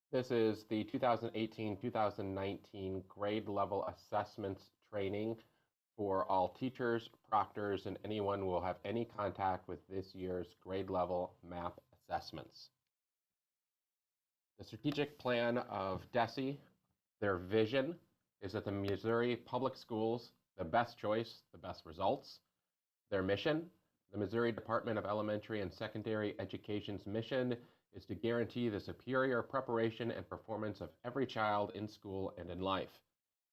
This is the 2018-2019 grade level assessments training for all teachers, proctors, and anyone who will have any contact with this year's grade level MAP assessments. The strategic plan of DESE, their vision is that the Missouri public schools, the best choice, the best results. Their mission, the Missouri Department of Elementary and Secondary Education's mission is to guarantee the superior preparation and performance of every child in school and in life.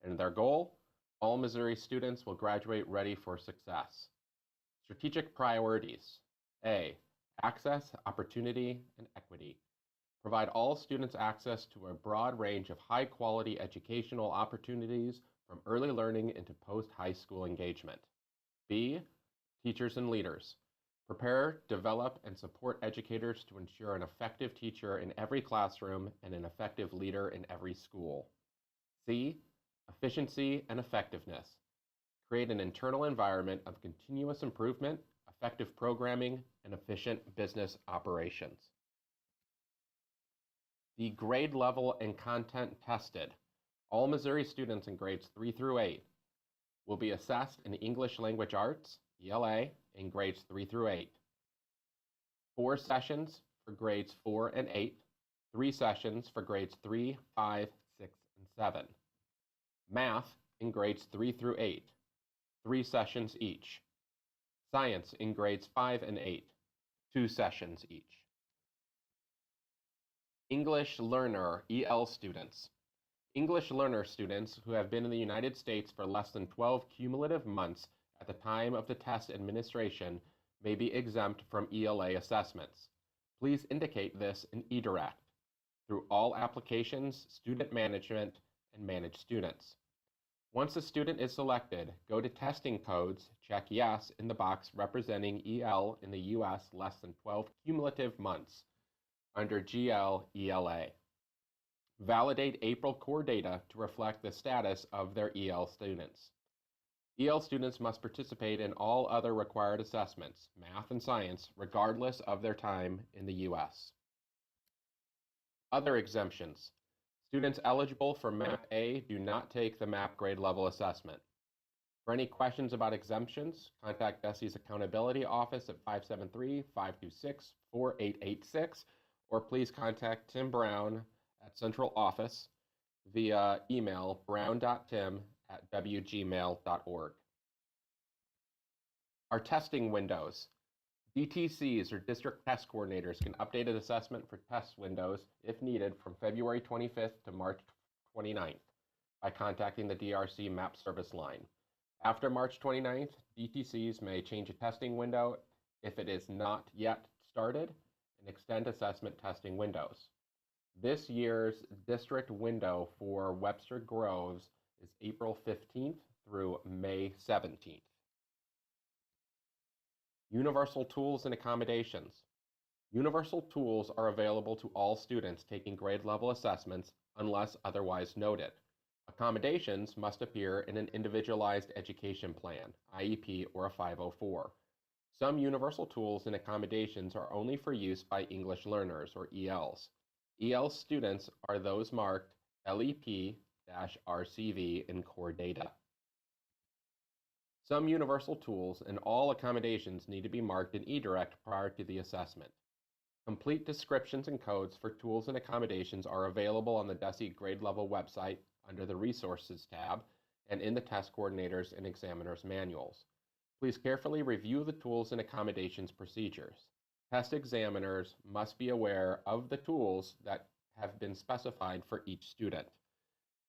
And their goal, all Missouri students will graduate ready for success. Strategic priorities. A, access, opportunity, and equity. Provide all students access to a broad range of high-quality educational opportunities from early learning into post-high school engagement. B, teachers and leaders. Prepare, develop, and support educators to ensure an effective teacher in every classroom and an effective leader in every school. C, efficiency and effectiveness. Create an internal environment of continuous improvement, effective programming, and efficient business operations. The grade level and content tested. All Missouri students in grades 3 through 8 will be assessed in English Language Arts, ELA, in grades 3 through 8. 4 sessions for grades 4 and 8, 3 sessions for grades 3, 5, 6, and 7. Math in grades 3 through 8, 3 sessions each. Science in grades 5 and 8, 2 sessions each. English Learner EL students. English Learner students who have been in the United States for less than 12 cumulative months at the time of the test administration may be exempt from ELA assessments. Please indicate this in eDirect through all applications, student management, and manage students. Once a student is selected, go to testing codes, check yes in the box representing EL in the US less than 12 cumulative months under GL ELA. Validate April core data to reflect the status of their EL students. EL students must participate in all other required assessments, math and science, regardless of their time in the US. Other exemptions. Students eligible for MAP A do not take the MAP grade level assessment. For any questions about exemptions, contact DESE's Accountability Office at 573-526-4886, or please contact Tim Brown at Central Office via email brown.tim@wgmail.org. Our testing windows. DTCs, or District Test Coordinators, can update an assessment for test windows if needed from February 25th to March 29th by contacting the DRC MAP service line. After March 29th, DTCs may change a testing window if it is not yet started and extend assessment testing windows. This year's district window for Webster Groves is April 15th through May 17th. Universal tools and accommodations. Universal tools are available to all students taking grade level assessments unless otherwise noted. Accommodations must appear in an individualized education plan, IEP, or a 504. Some universal tools and accommodations are only for use by English learners, or ELs. EL students are those marked LEP-RCV in core data. Some universal tools and all accommodations need to be marked in eDirect prior to the assessment. Complete descriptions and codes for tools and accommodations are available on the DESE grade level website under the Resources tab and in the Test Coordinators and Examiners manuals. Please carefully review the tools and accommodations procedures. Test examiners must be aware of the tools that have been specified for each student.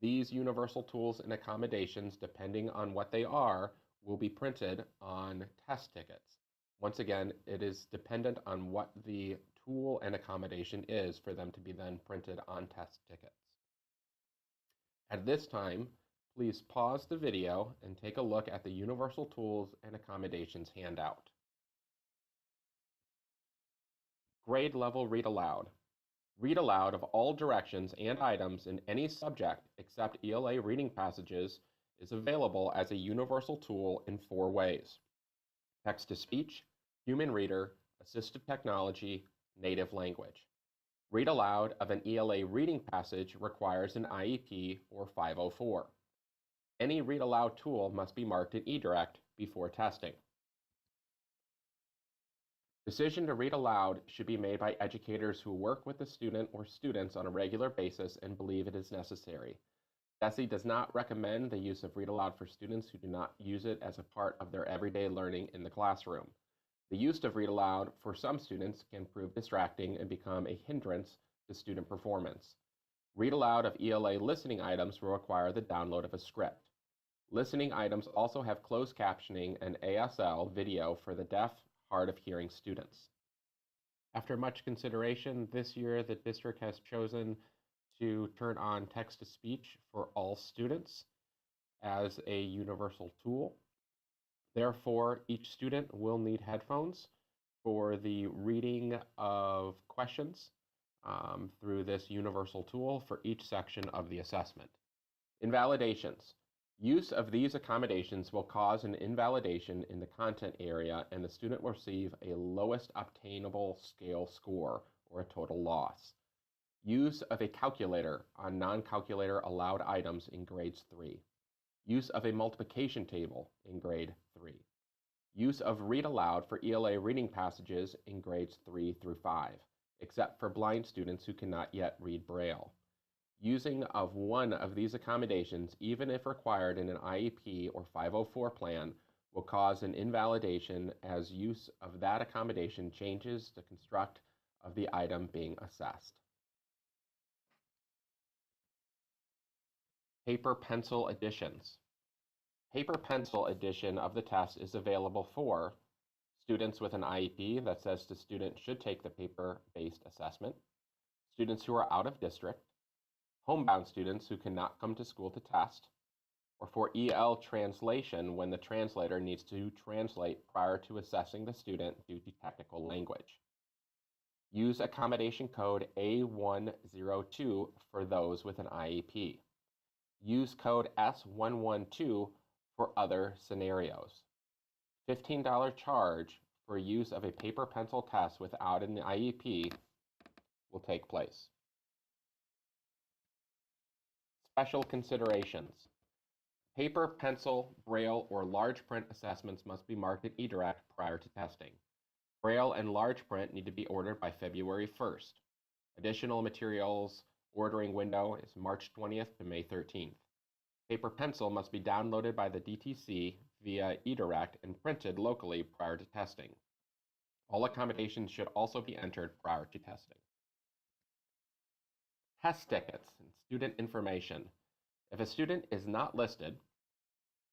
These universal tools and accommodations, depending on what they are, will be printed on test tickets. Once again, it is dependent on what the tool and accommodation is for them to be then printed on test tickets. At this time, please pause the video and take a look at the universal tools and accommodations handout. Grade level read aloud. Read aloud of all directions and items in any subject except ELA reading passages is available as a universal tool in 4 ways: text-to-speech, human reader, assistive technology, native language. Read aloud of an ELA reading passage requires an IEP or 504. Any read aloud tool must be marked in eDirect before testing. Decision to read aloud should be made by educators who work with the student or students on a regular basis and believe it is necessary. DESE does not recommend the use of read aloud for students who do not use it as a part of their everyday learning in the classroom. The use of read aloud for some students can prove distracting and become a hindrance to student performance. Read aloud of ELA listening items will require the download of a script. Listening items also have closed captioning and ASL video for the deaf, hard of hearing students. After much consideration, this year the district has chosen to turn on text-to-speech for all students as a universal tool. Therefore, each student will need headphones for the reading of questions through this universal tool for each section of the assessment. Invalidations. Use of these accommodations will cause an invalidation in the content area, and the student will receive a lowest obtainable scale score, or a total loss. Use of a calculator on non-calculator allowed items in grades 3. Use of a multiplication table in grade 3. Use of read aloud for ELA reading passages in grades 3 through 5, except for blind students who cannot yet read Braille. Using of one of these accommodations, even if required in an IEP or 504 plan, will cause an invalidation as use of that accommodation changes the construct of the item being assessed. Paper pencil editions. Paper pencil edition of the test is available for students with an IEP that says the student should take the paper-based assessment, students who are out of district, homebound students who cannot come to school to test, or for EL translation when the translator needs to translate prior to assessing the student due to technical language. Use accommodation code A102 for those with an IEP. Use code S112 for other scenarios. $15 charge for use of a paper pencil test without an IEP will take place. Special considerations. Paper, pencil, Braille, or large print assessments must be marked in eDirect prior to testing. Braille and large print need to be ordered by February 1st. Additional materials ordering window is March 20th to May 13th. Paper pencil must be downloaded by the DTC via eDirect and printed locally prior to testing. All accommodations should also be entered prior to testing. Test tickets and student information. If a student is not listed,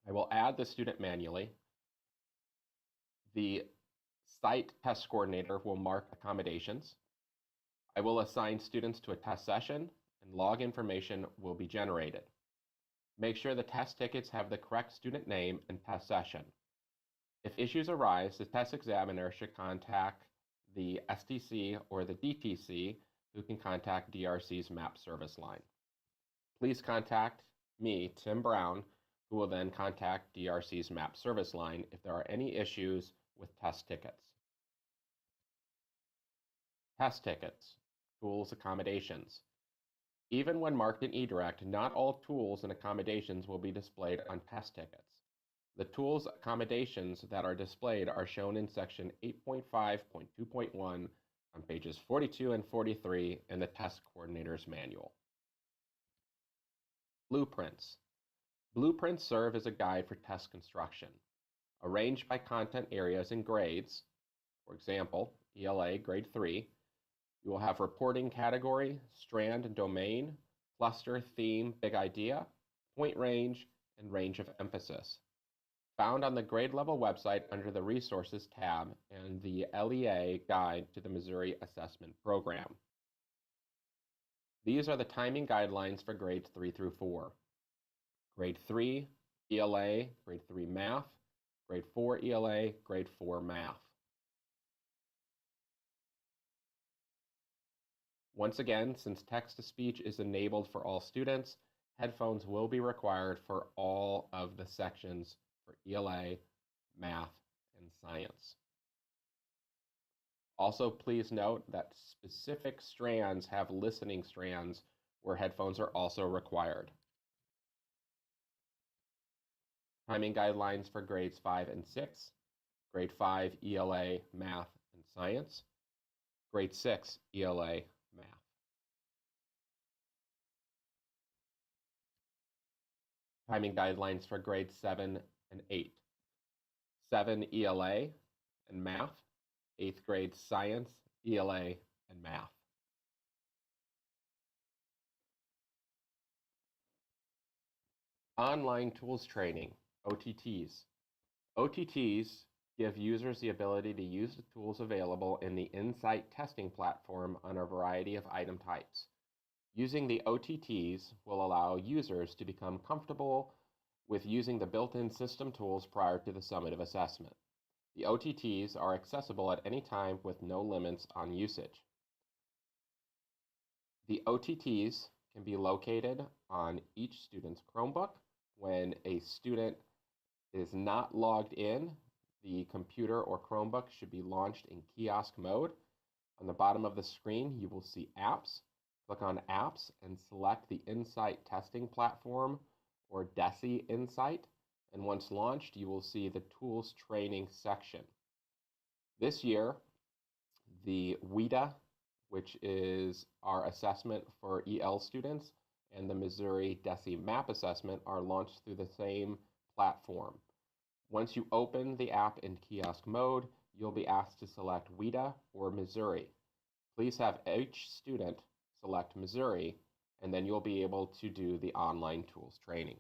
I will add the student manually. The site test coordinator will mark accommodations. I will assign students to a test session, and log information will be generated. Make sure the test tickets have the correct student name and test session. If issues arise, the test examiner should contact the STC or the DTC, who can contact DRC's MAP service line. Please contact me, Tim Brown, who will then contact DRC's MAP service line if there are any issues with test tickets. Test tickets, tools, accommodations. Even when marked in eDirect, not all tools and accommodations will be displayed on test tickets. The tools accommodations that are displayed are shown in section 8.5.2.1 on pages 42 and 43 in the test coordinator's manual. Blueprints. Blueprints serve as a guide for test construction. Arranged by content areas and grades, for example, ELA grade 3, you will have reporting category, strand and domain, cluster, theme, big idea, point range, and range of emphasis. Found on the grade level website under the Resources tab and the LEA Guide to the Missouri Assessment Program. These are the timing guidelines for grades 3 through 4. Grade 3, ELA, grade 3 Math, grade 4 ELA, grade 4 Math. Once again, since text-to-speech is enabled for all students, headphones will be required for all of the sections for ELA, Math, and Science. Also, please note that specific strands have listening strands where headphones are also required. Timing guidelines for grades 5 and 6, grade 5 ELA, Math, and Science, grade 6 ELA, Math. Timing guidelines for grades 7 and 8, 7 ELA and Math, 8th grade Science, ELA, and Math. Online Tools Training, OTTs. OTTs give users the ability to use the tools available in the Insight testing platform on a variety of item types. Using the OTTs will allow users to become comfortable with using the built-in system tools prior to the summative assessment. The OTTs are accessible at any time with no limits on usage. The OTTs can be located on each student's Chromebook. When a student is not logged in, the computer or Chromebook should be launched in kiosk mode. On the bottom of the screen, you will see Apps. Click on Apps and select the Insight Testing Platform or DESI Insight. And once launched, you will see the Tools Training section. This year, the WIDA, which is our assessment for EL students, and the Missouri DESI MAP assessment are launched through the same platform. Once you open the app in kiosk mode, you'll be asked to select WIDA or Missouri. Please have each student select Missouri, and then you'll be able to do the online tools training.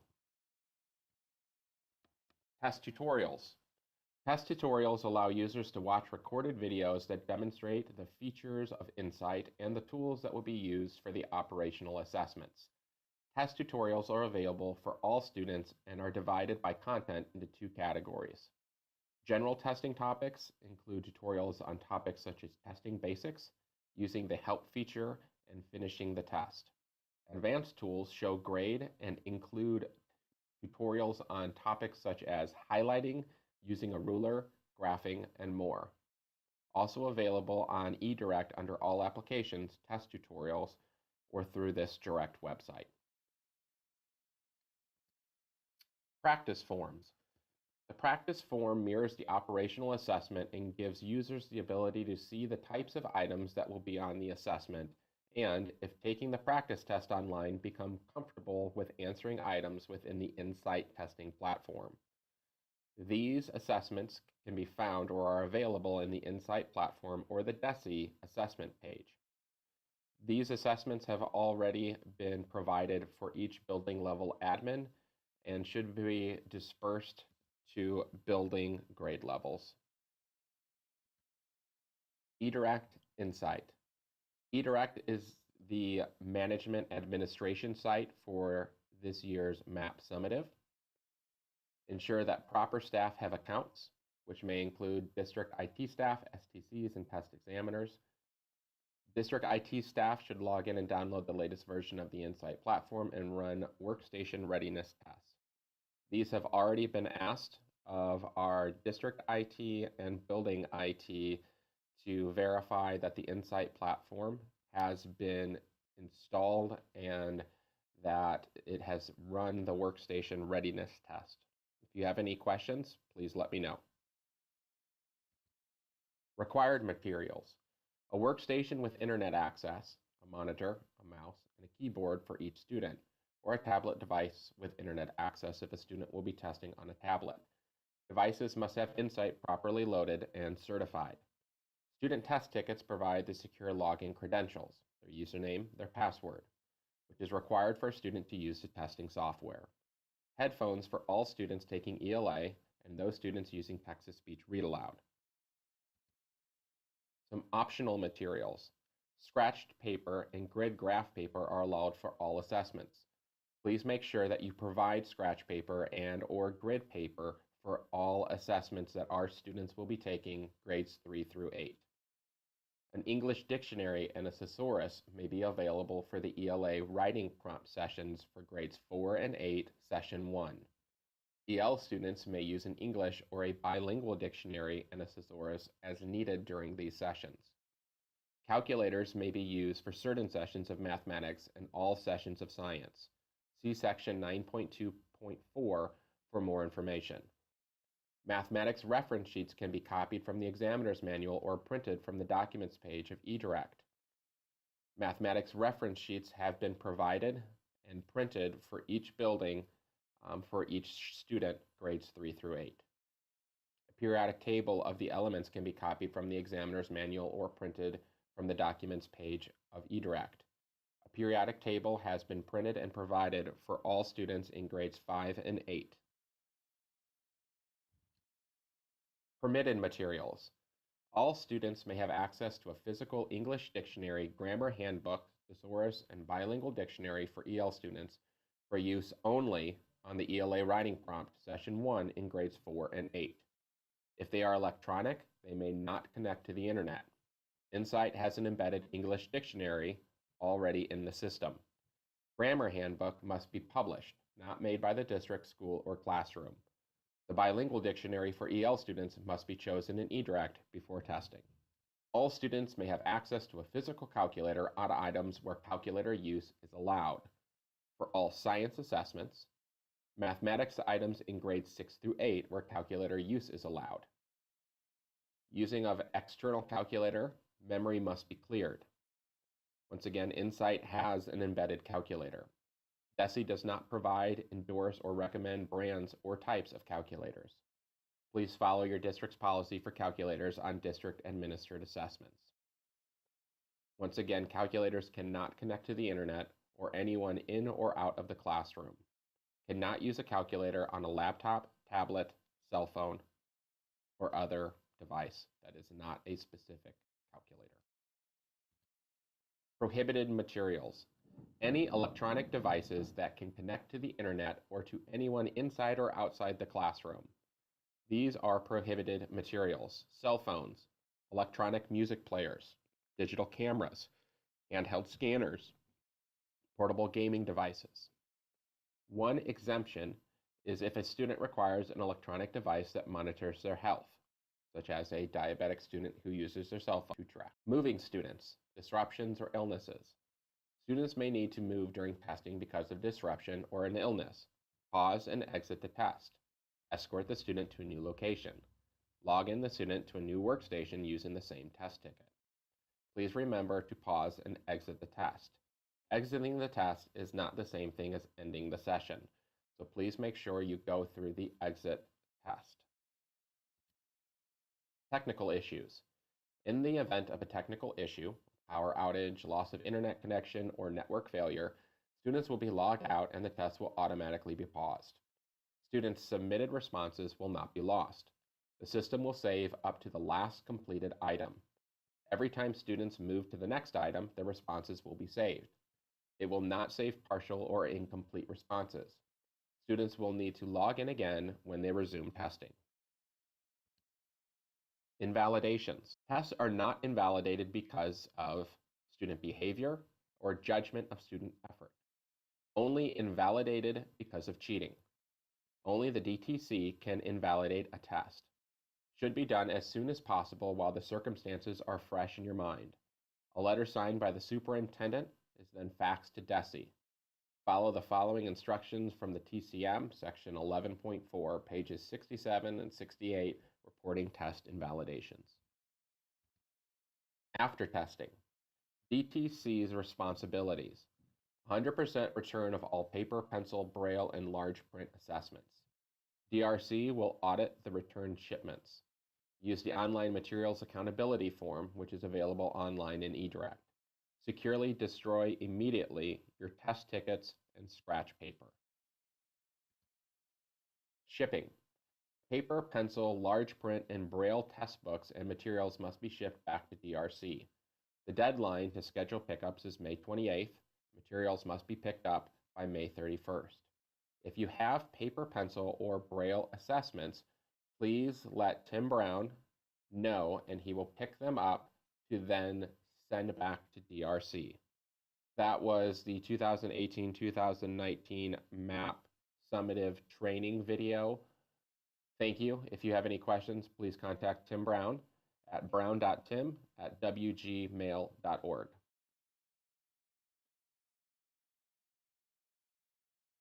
Test tutorials. Test tutorials allow users to watch recorded videos that demonstrate the features of Insight and the tools that will be used for the operational assessments. Test tutorials are available for all students and are divided by content into 2 categories. General testing topics include tutorials on topics such as testing basics, using the help feature, and finishing the test. Advanced tools show grade and include tutorials on topics such as highlighting, using a ruler, graphing, and more. Also available on eDirect under all applications, test tutorials, or through this direct website. Practice forms. The practice form mirrors the operational assessment and gives users the ability to see the types of items that will be on the assessment and, if taking the practice test online, become comfortable with answering items within the Insight testing platform. These assessments can be found or are available in the Insight platform or the DESI assessment page. These assessments have already been provided for each building level admin and should be dispersed to building grade levels. eDirect Insight. eDirect is the management administration site for this year's MAP summative. Ensure that proper staff have accounts, which may include district IT staff, STCs, and test examiners. District IT staff should log in and download the latest version of the Insight platform and run workstation readiness tests. These have already been asked of our district IT and building IT to verify that the Insight platform has been installed and that it has run the workstation readiness test. If you have any questions, please let me know. Required materials. A workstation with internet access, a monitor, a mouse, and a keyboard for each student, or a tablet device with internet access if a student will be testing on a tablet. Devices must have Insight properly loaded and certified. Student test tickets provide the secure login credentials, their username, their password, which is required for a student to use the testing software. Headphones for all students taking ELA and those students using text-to-speech read aloud. Some optional materials. Scratched paper and grid graph paper are allowed for all assessments. Please make sure that you provide scratch paper and or grid paper for all assessments that our students will be taking grades 3 through 8. An English dictionary and a thesaurus may be available for the ELA writing prompt sessions for grades 4 and 8, session 1. EL students may use an English or a bilingual dictionary and a thesaurus as needed during these sessions. Calculators may be used for certain sessions of mathematics and all sessions of science. See section 9.2.4 for more information. Mathematics reference sheets can be copied from the examiner's manual or printed from the documents page of eDirect. Mathematics reference sheets have been provided and printed for each building for each student, grades 3 through 8. A periodic table of the elements can be copied from the examiner's manual or printed from the documents page of eDirect. A periodic table has been printed and provided for all students in grades 5 and 8. Permitted materials. All students may have access to a physical English dictionary, grammar handbook, thesaurus, and bilingual dictionary for EL students for use only on the ELA writing prompt, session 1 in grades 4 and 8. If they are electronic, they may not connect to the internet. Insight has an embedded English dictionary already in the system. Grammar handbook must be published, not made by the district, school, or classroom. The bilingual dictionary for EL students must be chosen in eDirect before testing. All students may have access to a physical calculator on items where calculator use is allowed. For all science assessments, mathematics items in grades 6 through 8 where calculator use is allowed. Using of external calculator, memory must be cleared. Once again, Insight has an embedded calculator. DESE does not provide, endorse, or recommend brands or types of calculators. Please follow your district's policy for calculators on district-administered assessments. Once again, calculators cannot connect to the internet or anyone in or out of the classroom. Cannot use a calculator on a laptop, tablet, cell phone, or other device that is not a specific calculator. Prohibited materials. Any electronic devices that can connect to the internet or to anyone inside or outside the classroom. These are prohibited materials. Cell phones, electronic music players, digital cameras, handheld scanners, portable gaming devices. One exemption is if a student requires an electronic device that monitors their health, such as a diabetic student who uses their cell phone to track. Moving students, disruptions or illnesses. Students may need to move during testing because of disruption or an illness. Pause and exit the test. Escort the student to a new location. Log in the student to a new workstation using the same test ticket. Please remember to pause and exit the test. Exiting the test is not the same thing as ending the session, so please make sure you go through the exit test. Technical issues. In the event of a technical issue, power outage, loss of internet connection, or network failure, students will be logged out and the test will automatically be paused. Students' submitted responses will not be lost. The system will save up to the last completed item. Every time students move to the next item, their responses will be saved. It will not save partial or incomplete responses. Students will need to log in again when they resume testing. Invalidations. Tests are not invalidated because of student behavior or judgment of student effort. Only invalidated because of cheating. Only the DTC can invalidate a test. Should be done as soon as possible while the circumstances are fresh in your mind. A letter signed by the superintendent is then faxed to DESE. Follow the following instructions from the TCM, section 11.4, pages 67 and 68, reporting test invalidations. After testing, DTC's responsibilities. 100% return of all paper, pencil, braille, and large print assessments. DRC will audit the returned shipments. Use the online materials accountability form, which is available online in eDirect. Securely destroy immediately your test tickets and scratch paper. Shipping. Paper, pencil, large print, and braille test books and materials must be shipped back to DRC. The deadline to schedule pickups is May 28th. Materials must be picked up by May 31st. If you have paper, pencil, or braille assessments, please let Tim Brown know and he will pick them up to then send back to DRC. That was the 2018-2019 MAP summative training video. Thank you. If you have any questions, please contact Tim Brown at brown.tim@wgmail.org.